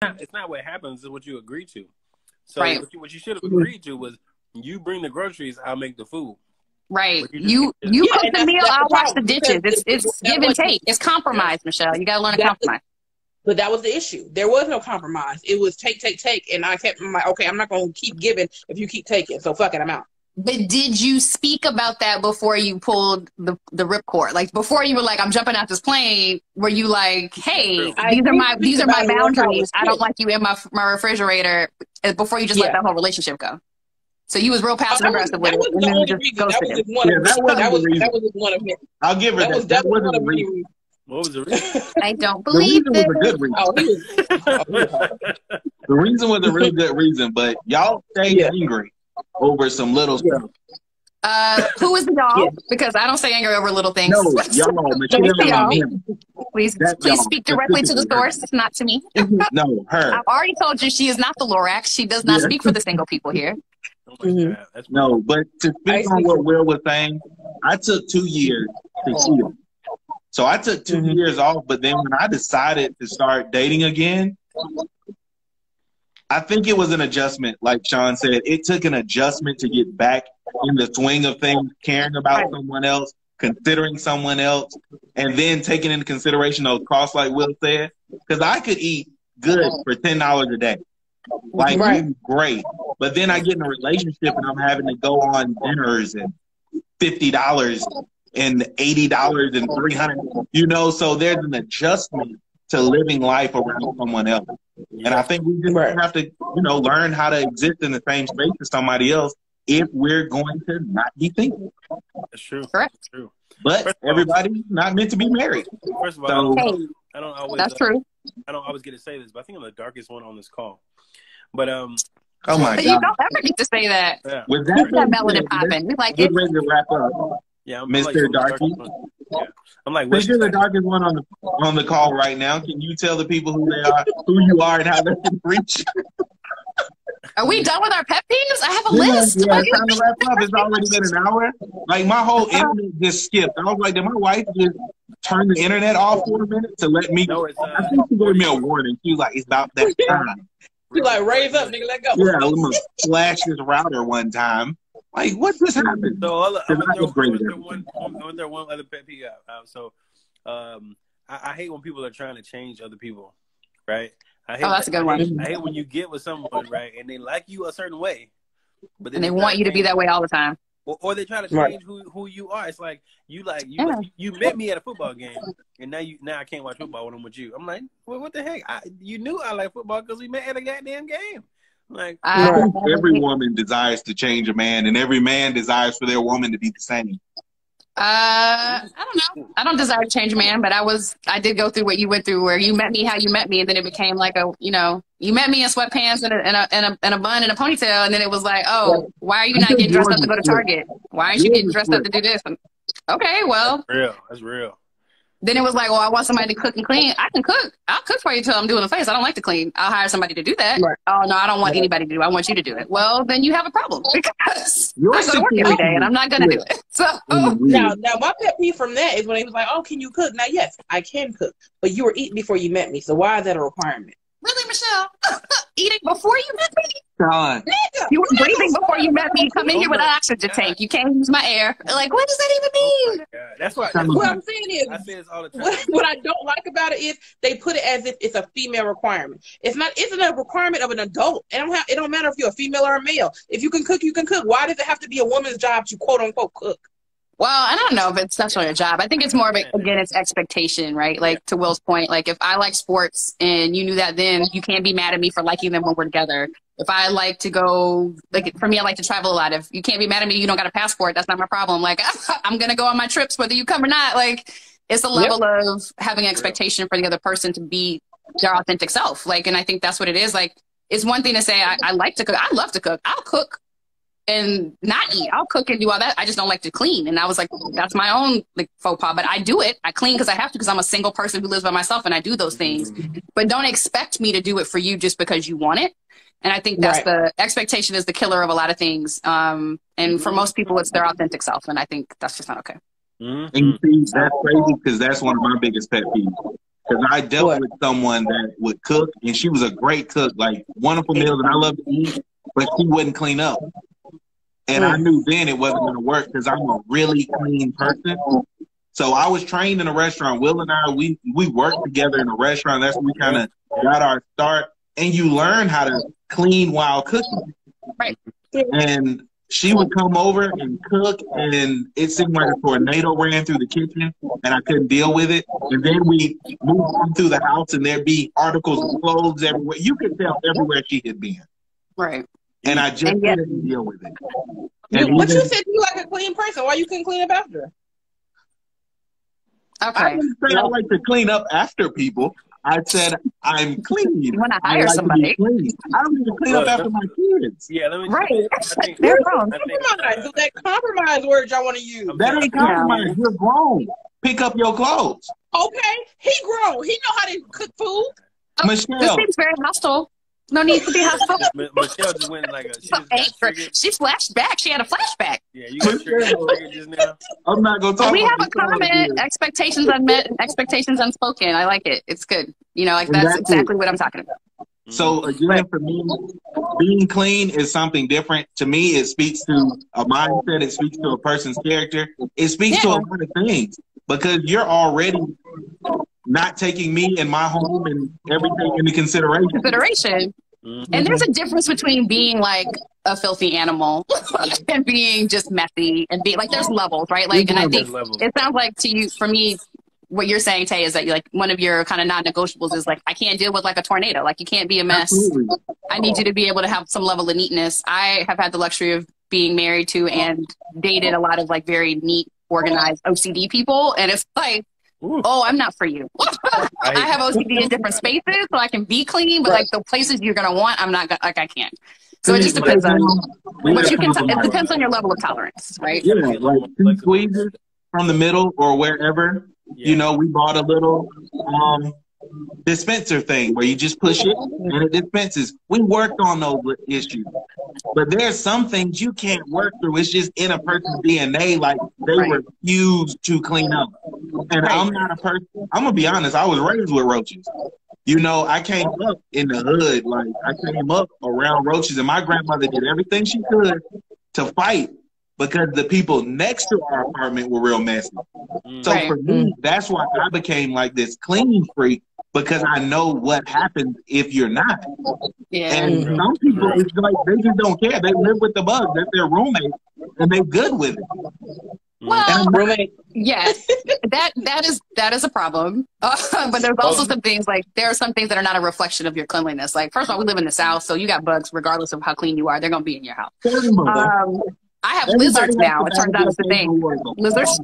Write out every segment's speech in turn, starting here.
it's not what happens. It's what you agree to. So right. what you should have agreed to was you bring the groceries, I'll make the food. Right. You cook the meal, I'll wash the dishes. It's give and take. It's compromise, Michelle. You got to learn to compromise. But that was the issue. There was no compromise. It was take. And I kept like, okay, I'm not going to keep giving if you keep taking. So fuck it, I'm out. But did you speak about that before you pulled the ripcord? Like before you were like, I'm jumping out this plane, were you like, hey, these are my boundaries. I don't like you in my refrigerator, before you just let that whole relationship go? So you was real passive aggressive with it. That was just one of many. I'll give her that. That wasn't a reason. What was the reason? I don't believe it. The reason was a good reason. The reason was a really good reason, but y'all stayed angry over some little stuff. Who is the y'all? Because I don't say angry over little things. No, y'all. Please speak directly to the source, not to me. No, her. I've already told you she is not the Lorax. She does not speak for the single people here. No, but to speak on what Will was saying, I took 2 years to heal. So I took 2 years off, but then when I decided to start dating again, I think it was an adjustment, like Sean said. It took an adjustment to get back in the swing of things, caring about someone else, considering someone else, and then taking into consideration those costs, like Will said. Because I could eat good for $10 a day. Like, great. But then I get in a relationship and I'm having to go on dinners and $50 and $80 and $300, you know, so there's an adjustment to living life around someone else. And I think we just have to, you know, learn how to exist in the same space as somebody else if we're going to not be thinking. That's true. Correct. That's true. But everybody's not meant to be married. First of all, so, I don't always. That's true. I don't always get to say this, but I think I'm the darkest one on this call. But oh my God, you don't ever get to say that. Yeah. With that melanin popping, we like it. Ready to wrap up. Yeah, I'm Mr. Like, Darky. Yeah. I'm like, since you're the darkest one on the call right now, can you tell the people who they are, who you are, and how they can reach you? Are we done with our pet peeves? I have a list. Yeah, it's time to wrap up. It's already been an hour. Like, my whole internet just skipped. I was like, did my wife just turn the internet off for a minute to let me? No, it's, I think she gave me a warning. She was like, it's about that time. You like, raise up, nigga, let go. Yeah, I'm going to flash this router one time. Like, what just happened? So I'm gonna throw one other pet peeve out. So I hate when people are trying to change other people, right? That's a good one. I hate when you get with someone, right, and they like you a certain way, but then they want you to be that way all the time. Or they try to change who you are. It's like you met me at a football game, and now I can't watch football when I'm with you. I'm like, well, what the heck? You knew I like football because we met at a goddamn game. Like, every woman desires to change a man, and every man desires for their woman to be the same. I don't know. I don't desire to change a man, but I did go through what you went through, where you met me how you met me, and then it became like you met me in sweatpants and a bun and a ponytail, and then it was like, oh, why are you not getting dressed up to go to Target? Why aren't you getting dressed up to do this? And, okay, well, that's real. Then it was like, well, I want somebody to cook and clean. I can cook. I'll cook for you till I'm doing the face. I don't like to clean. I'll hire somebody to do that. Right. Oh, no, I don't want anybody to do it. I want you to do it. Well, then you have a problem because I go to work every day and I'm not going to do it. So now my pet peeve from that is when he was like, oh, can you cook? Now, yes, I can cook, but you were eating before you met me. So why is that a requirement? Really, Michelle? Eating before you met me? John. You were breathing before you met me. You come in here with an oxygen tank. You can't use my air. Like, what does that even mean? That's what I'm saying is, I say this all the time. What I don't like about it is they put it as if it's a female requirement. It's a requirement of an adult. It don't matter if you're a female or a male. If you can cook, you can cook. Why does it have to be a woman's job to quote unquote cook? Well, I don't know if it's necessarily a job. I think it's more of, again, it's expectation, right? Like, to Will's point, like, if I like sports and you knew that then, you can't be mad at me for liking them when we're together. If I like to go, like, for me, I like to travel a lot. If you can't be mad at me, you don't got a passport, that's not my problem. Like, I'm going to go on my trips whether you come or not. Like, it's a level of having expectation for the other person to be their authentic self. Like, and I think that's what it is. Like, it's one thing to say, I like to cook. I love to cook. I'll cook and not eat. I'll cook and do all that. I just don't like to clean. And I was like, that's my own like faux pas, but I do it. I clean because I have to, because I'm a single person who lives by myself and I do those things. But don't expect me to do it for you just because you want it. And I think that's the expectation is the killer of a lot of things. And for most people, it's their authentic self. And I think that's just not okay. And you see, that's crazy because that's one of my biggest pet peeves. because I dealt with someone that would cook, and she was a great cook, like wonderful meals, and I love to eat, but she wouldn't clean up. And I knew then it wasn't going to work because I'm a really clean person. So I was trained in a restaurant. Will and I, we worked together in a restaurant. That's when we kind of got our start. And you learn how to clean while cooking. Right. And she would come over and cook, and it seemed like a tornado ran through the kitchen, and I couldn't deal with it. And then we moved on through the house, and there'd be articles of clothes everywhere. You could tell everywhere she had been. Right. And I just couldn't deal with it. But you said you like a clean person. Why you couldn't clean up after? Okay. I didn't say I like to clean up after people. I said I'm clean. You want to hire somebody? I don't even clean up after my kids. Yeah, let me. Right. They're grown. Compromise. So that compromise word y'all want to use. That ain't compromise. You're grown. Pick up your clothes. Okay, he grown. He know how to cook food. Michelle. This seems very hostile. No need to be hostile. Michelle just went like she flashed back. She had a flashback. Yeah, you got triggered just now. I'm not gonna talk. We have a comment. Expectations unmet, expectations unspoken. I like it. It's good. You know, like that's exactly what I'm talking about. So again, for me, being clean is something different. To me, it speaks to a mindset. It speaks to a person's character. It speaks to a lot of things because you're already not taking me and my home and everything into consideration. And there's a difference between being like a filthy animal and being just messy and being like, there's levels, right? Like, and I think it sounds like to you, for me, what you're saying, Tay, is that you like one of your kind of non-negotiables is like, I can't deal with like a tornado. Like you can't be a mess. Absolutely. I need you to be able to have some level of neatness. I have had the luxury of being married to and dated a lot of like very neat, organized OCD people. And it's like, oh, I'm not for you. I have OCD in different spaces, so I can be clean, but like the places you're gonna want, I'm not gonna, like I can't. So it just depends on what you can. It depends on your level of tolerance, right? Yeah, like 2 squeezes from the middle or wherever. You know, we bought a little dispenser thing where you just push it and it dispenses. We worked on those issues, but there's some things you can't work through. It's just in a person's DNA. Like they refuse to clean up. And I'm not a person. I'm gonna be honest. I was raised with roaches. You know, I came up in the hood. Like I came up around roaches, and my grandmother did everything she could to fight because the people next to our apartment were real messy. So for me, that's why I became like this clean freak, because I know what happens if you're not. Yeah. And some people, it's like they just don't care. They live with the bugs. That's their roommate, and they're good with it. Well, yes, that is a problem. But there's also some things like there are some things that are not a reflection of your cleanliness. Like first of all, we live in the South, so you got bugs regardless of how clean you are. They're gonna be in your house. I have lizards now. It turns out it's the thing. Lizards.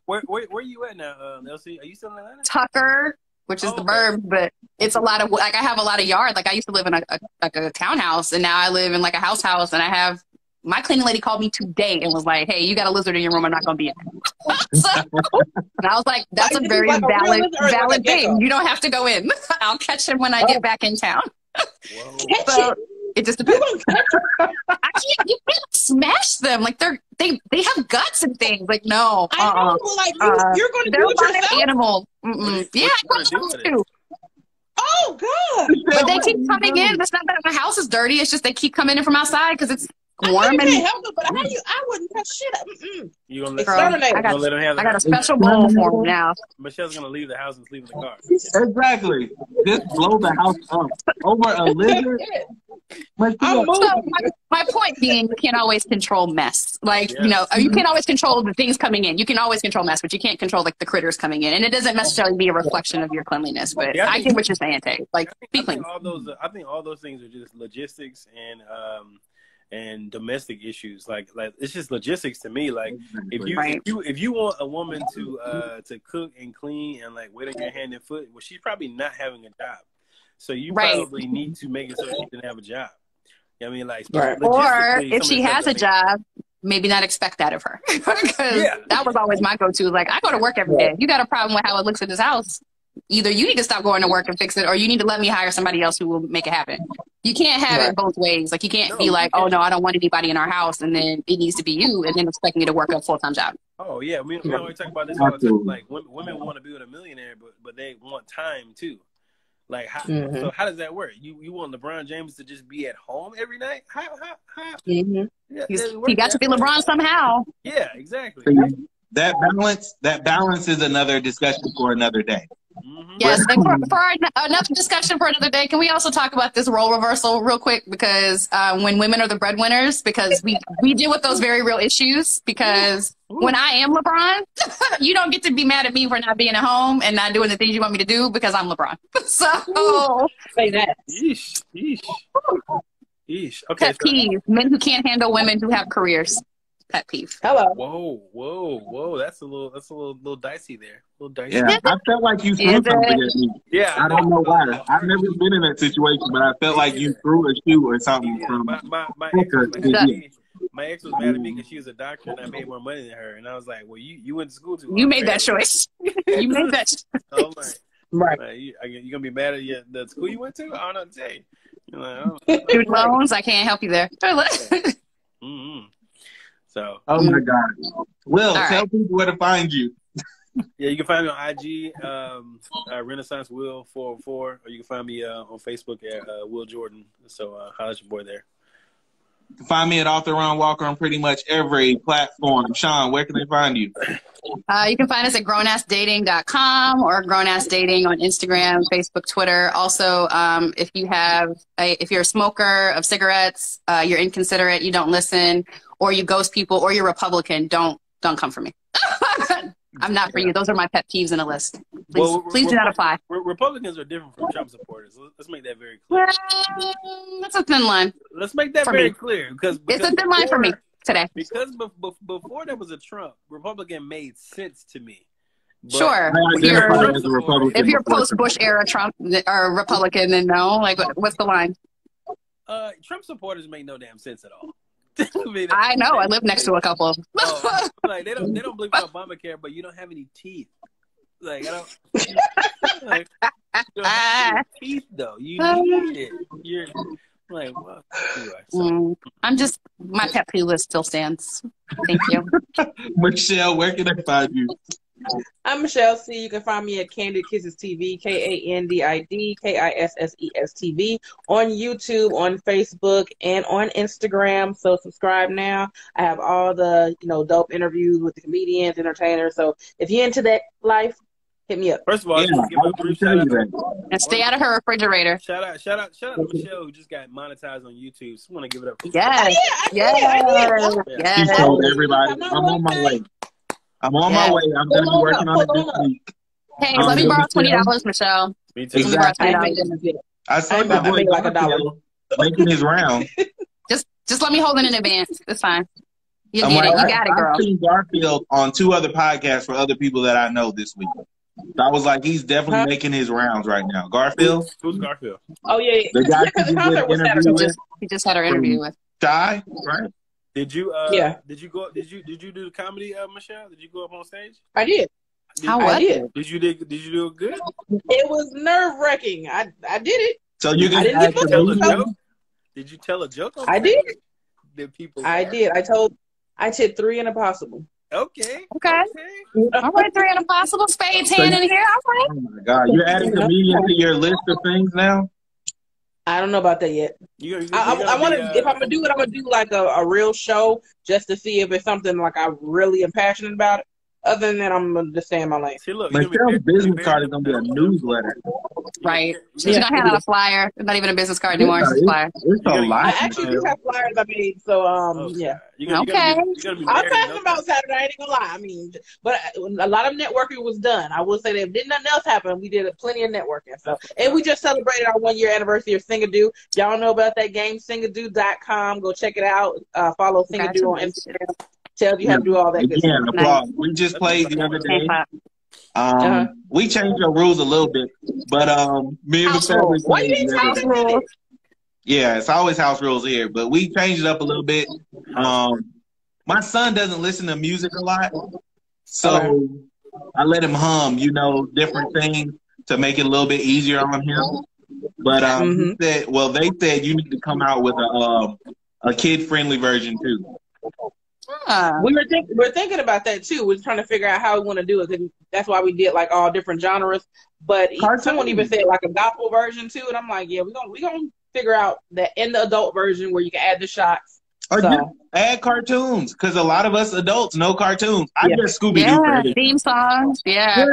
Where you at now, LC? Are you still in Atlanta? Tucker, which is the verb, but it's a lot of like I have a lot of yard. Like I used to live in a townhouse, and now I live in like a house, and I have. My cleaning lady called me today and was like, "Hey, you got a lizard in your room. I'm not going to be in it." And I was like, "That's a very valid thing. You don't have to go in. I'll catch him when I get back in town." So it just depends. I can't. You can't smash them. Like they have guts and things. Like no. I know. Like you're going to do it yourself. Animal. Yeah, I too. Oh God! But they keep coming in. It's not that my house is dirty. It's just they keep coming in from outside because it's warm. I help them, but I wouldn't touch shit up. You gonna let them have I got a special bowl for them now. Michelle's gonna leave the house and sleep in the car. Exactly. Just blow the house up over a lizard. My point being, you can't always control mess. Like, you know, you can't always control the things coming in. You can always control mess, but you can't control like the critters coming in. And it doesn't necessarily be a reflection of your cleanliness. But I get what you're saying, Tay. Like, be clean. I think all those things are just logistics and domestic issues. Like it's just logistics to me. Like if you want a woman to cook and clean and like wait on your hand and foot, well, she's probably not having a job. So you probably need to make it so she can have a job. You know what I mean? Like, or if she has a job, maybe not expect that of her. Because that was always my go-to. Like, I go to work every day. You got a problem with how it looks in this house. Either you need to stop going to work and fix it, or you need to let me hire somebody else who will make it happen. You can't have it both ways. Like, you can't be like, oh, no, I don't want anybody in our house, and then it needs to be you, and then expect me to work a full-time job. Oh, yeah. We always talk about this all the time. Like, women want to be with a millionaire, but they want time, too. Like, so how does that work? You want LeBron James to just be at home every night? How? He got to be LeBron somehow. Yeah, exactly. That balance is another discussion for another day. Yes, and for another discussion for another day, can we also talk about this role reversal real quick? Because when women are the breadwinners, because we deal with those very real issues. Because when I am LeBron, you don't get to be mad at me for not being at home and not doing the things you want me to do because I'm LeBron. So say that. Yeesh. Okay. Pet peeve: men who can't handle women who have careers. Pet peeve. Hello. Whoa. That's a little dicey there. A little dicey. Yeah, I felt like you threw something at me. Yeah. I don't know why. I've never been in that situation, but I felt like you threw a shoe or something from my ex was mad at me because she was a doctor and I made more money than her. And I was like, well, you went to school too. You made that choice. You made that choice. I'm like, right. You gonna be mad at the school you went to? I don't know what to tell you. You're like, Student loans, I can't help you there. So. Oh my God. Will, tell people where to find you. Yeah, you can find me on IG, Renaissance Will 404, or you can find me on Facebook at Will Jordan. So holla at your boy there. You can find me at Author Ron Walker on pretty much every platform. Sean, where can they find you? You can find us at grownassdating.com or grownassdating on Instagram, Facebook, Twitter. Also, if you're a smoker of cigarettes, you're inconsiderate, you don't listen, or you ghost people, or you're Republican, don't come for me. I'm not for you. Those are my pet peeves in a list. Please do not apply. Republicans are different from Trump supporters. Let's make that very clear. That's a thin line. Let's make that very clear. Because it's a thin line for me today. Because before there was a Trump, Republican made sense to me. But sure. If you're post-Bush era Trump or Republican, then no. Like, what's the line? Trump supporters make no damn sense at all. I know. I live next to a couple of them. Like they don't believe in Obamacare, but you don't have any teeth. Like I don't. Like, you don't have any teeth though. You need it. You're like what? Anyway, I'm just my pet peeve list still stands. Thank you, Michelle. Where can I find you? I'm Michelle C. You can find me at Kandid Kisses TV, Kandid KISSES TV, on YouTube, on Facebook, and on Instagram. So subscribe now. I have all the dope interviews with the comedians, entertainers. So if you're into that life, hit me up. First of all, I just give a brief shout out. And stay out of her refrigerator. Shout out to Michelle who just got monetized on YouTube. Just want to give it up. Yes. She told everybody, I'm on my way. I'm on my way. I'm going to be working on it this week. Hey, let me borrow $20, Michelle. Me too. Exactly. I saw your boy like $1 making his round. Just let me hold it in advance. It's fine. You get it. You got it, girl. I've seen Garfield on 2 other podcasts for other people that I know this week. So I was like, he's definitely making his rounds right now. Garfield? Who's Garfield? Oh, yeah. The guy he just had our interview with. Shy, right? Did you? Did you go? Did you do the comedy, Michelle? Did you go up on stage? I did. I did. Did you do it good? It was nerve-wracking. I did it. So you can tell a joke? Did you tell a joke? I did. Did people? I did. I did 3 and Impossible. Okay. All right, 3 and Impossible. Spades hand in here. All right. Oh my God, you're adding comedians to your list of things now. I don't know about that yet. I want to. If I'm gonna do it, I'm gonna do like a real show just to see if it's something like I really am passionate about it. Other than that, I'm gonna just stay in my lane. See, look, Michelle's business card is gonna be a newsletter. Right. She's gonna hand out a flyer. It's not even a business card anymore. It's a flyer. It's a lot. I actually do have flyers I made. So yeah. Okay. I'm passionate about Saturday. I ain't gonna lie. I mean, but a lot of networking was done. I will say that if did nothing else happen, we did plenty of networking. So, and we just celebrated our 1-year anniversary of Singadoo. Y'all know about that game, Singadoo.com. Go check it out. Follow Singadoo on Instagram. Tells you how to do all that. Again, applause. We just played the other day. We changed our rules a little bit, but me and Michelle. Why you didn't house rules? Yeah, it's always house rules here, but we changed it up a little bit. My son doesn't listen to music a lot, so I let him hum, different things to make it a little bit easier on him. But he said, well, they said you need to come out with a kid-friendly version too. We're thinking about that too. We're trying to figure out how we want to do it. Cause that's why we did like all different genres. But someone even said like a gospel version too, and I'm like, yeah, we're gonna figure out that in the adult version where you can add the shots. Or just add cartoons, because a lot of us adults know cartoons. I just Scooby-Doo. Yeah, theme songs. Yeah.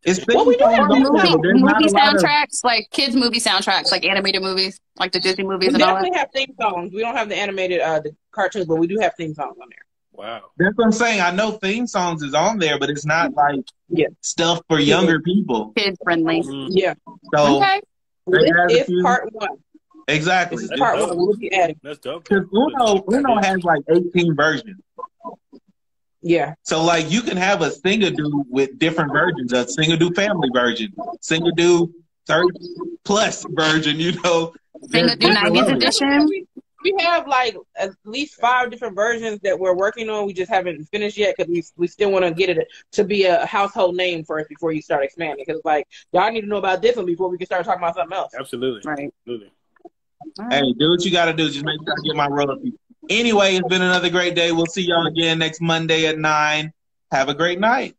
It's movie soundtracks, like kids' movie soundtracks, like animated movies, like the Disney movies and all that. We definitely have theme songs. We don't have the animated the cartoons, but we do have theme songs on there. Wow. That's what I'm saying. I know theme songs is on there, but it's not like stuff for younger people. Kid friendly. Yeah. So it's part 1. Exactly. This is part 1. We'll be adding. That's dope. Because Uno has like 18 versions. Yeah. So like you can have a Sing-a-Doo with different versions, a Sing-a-Doo family version, Sing-a-Doo 30+ version, you know. Sing-a-Doo 90s edition. We have like at least 5 different versions that we're working on. We just haven't finished yet because we still want to get it to be a household name first before you start expanding. Because like y'all need to know about this one before we can start talking about something else. Absolutely. Right. Absolutely. Hey, do what you got to do. Just make sure I get my royalty. Anyway, it's been another great day. We'll see y'all again next Monday at 9. Have a great night.